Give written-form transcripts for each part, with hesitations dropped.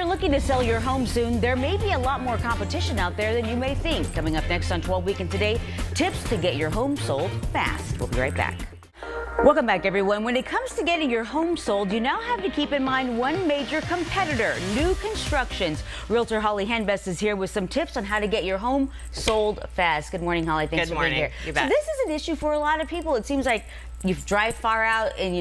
looking to sell your home soon, there may be a lot more competition out there than you may think. Coming up next on 12 Week and Today, tips to get your home sold fast. We'll be right back. Welcome back, everyone. When it comes to getting your home sold, you now have to keep in mind one major competitor, new constructions. Realtor Henbest is here with some tips on how to get your home sold fast. Good morning, Holly. Thanks for being here. You bet. So this is an issue for a lot of people. It seems like you drive far out in,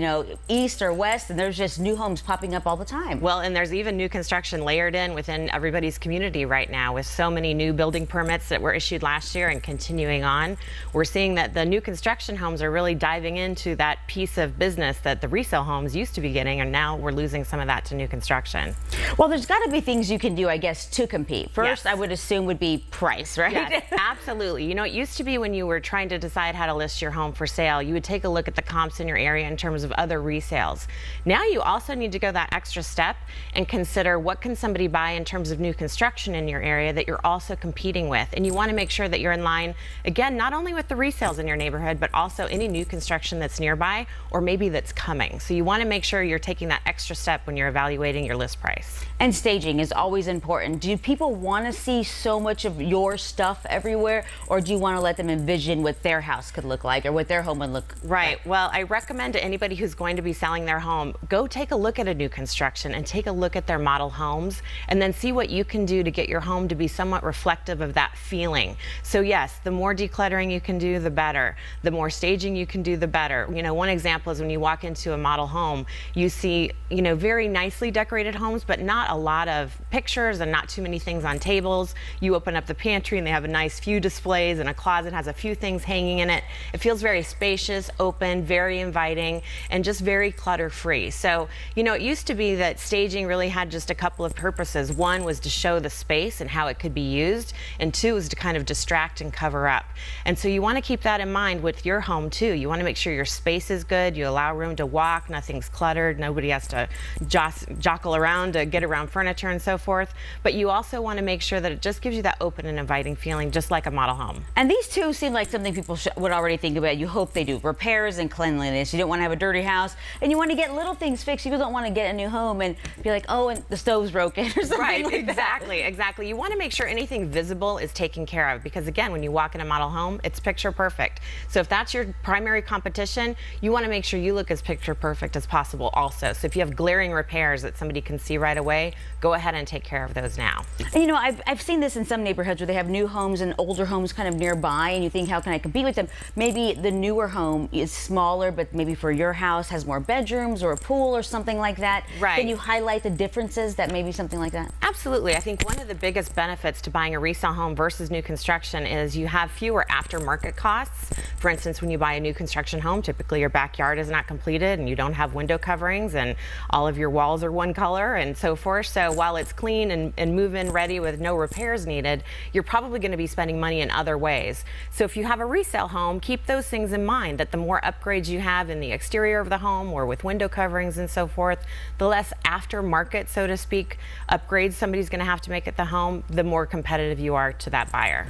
east or west, and there's just new homes popping up all the time. Well, and there's even new construction layered in within everybody's community right now with so many new building permits that were issued last year and continuing on. We're seeing that the new construction homes are really diving into that piece of business that the resale homes used to be getting, and now we're losing some of that to new construction. Well, there's got to be things you can do, I guess, to compete. First, Yes. I would assume would be price, right? Yes, absolutely. It used to be when you were trying to decide how to list your home for sale, you would take a look at the comps in your area in terms of other resales. Now you also need to go that extra step and consider what can somebody buy in terms of new construction in your area that you're also competing with. And you want to make sure that you're in line, again, not only with the resales in your neighborhood, but also any new construction that's nearby or maybe that's coming. So you want to make sure you're taking that extra step when you're evaluating your list price. And staging is always important. Do people want to see so much of your stuff everywhere, or do you want to let them envision what their house could look like or what their home would look like? Well, I recommend to anybody who's going to be selling their home, go take a look at a new construction and take a look at their model homes and then see what you can do to get your home to be somewhat reflective of that feeling. So yes, the more decluttering you can do, the better. The more staging you can do, the better. One example is when you walk into a model home, you see, very nicely decorated homes, but not a lot of pictures and not too many things on tables. You open up the pantry and they have a nice few displays, and a closet has a few things hanging in it. It feels very spacious, open, very inviting, and just very clutter-free. So, it used to be that staging really had just a couple of purposes. One was to show the space and how it could be used, and two was to kind of distract and cover up. And so you want to keep that in mind with your home too. You want to make sure your space is good, you allow room to walk, nothing's cluttered, nobody has to jockle around to get around furniture and so forth. But you also want to make sure that it just gives you that open and inviting feeling, just like a model home. And these two seem like something people would already think about. You hope they do. Repairs and cleanliness. You don't want to have a dirty house, and you want to get little things fixed. You don't want to get a new home and be like, oh, and the stove's broken or something right, like exactly, that. Exactly. You want to make sure anything visible is taken care of, because again, when you walk in a model home, it's picture perfect. So if that's your primary competition, you want to make sure you look as picture perfect as possible also. So if you have glaring repairs that somebody can see right away, go ahead and take care of those now. And I've seen this in some neighborhoods where they have new homes and older homes kind of nearby, and you think, how can I compete with them? Maybe the newer home is smaller, but maybe for your house has more bedrooms or a pool or something like that. Right. Can you highlight the differences that maybe something like that? Absolutely. I think one of the biggest benefits to buying a resale home versus new construction is you have fewer aftermarket costs. For instance, when you buy a new construction home, typically your backyard is not completed and you don't have window coverings and all of your walls are one color and so forth. So while it's clean and move-in ready with no repairs needed, you're probably going to be spending money in other ways. So if you have a resale home, keep those things in mind, that the more upgrades you have in the exterior of the home or with window coverings and so forth, the less aftermarket, so to speak, upgrades somebody's going to have to make at the home, the more competitive you are to that buyer.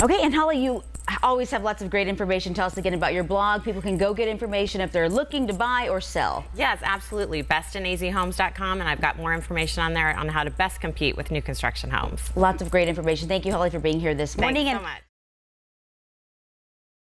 Okay, and Holly, you always have lots of great information. Tell us again about your blog. People can go get information if they're looking to buy or sell. Yes, absolutely. bestinazhomes.com, and I've got more information on there on how to best compete with new construction homes. Lots of great information. Thank you, Holly, for being here this morning. Thanks so much.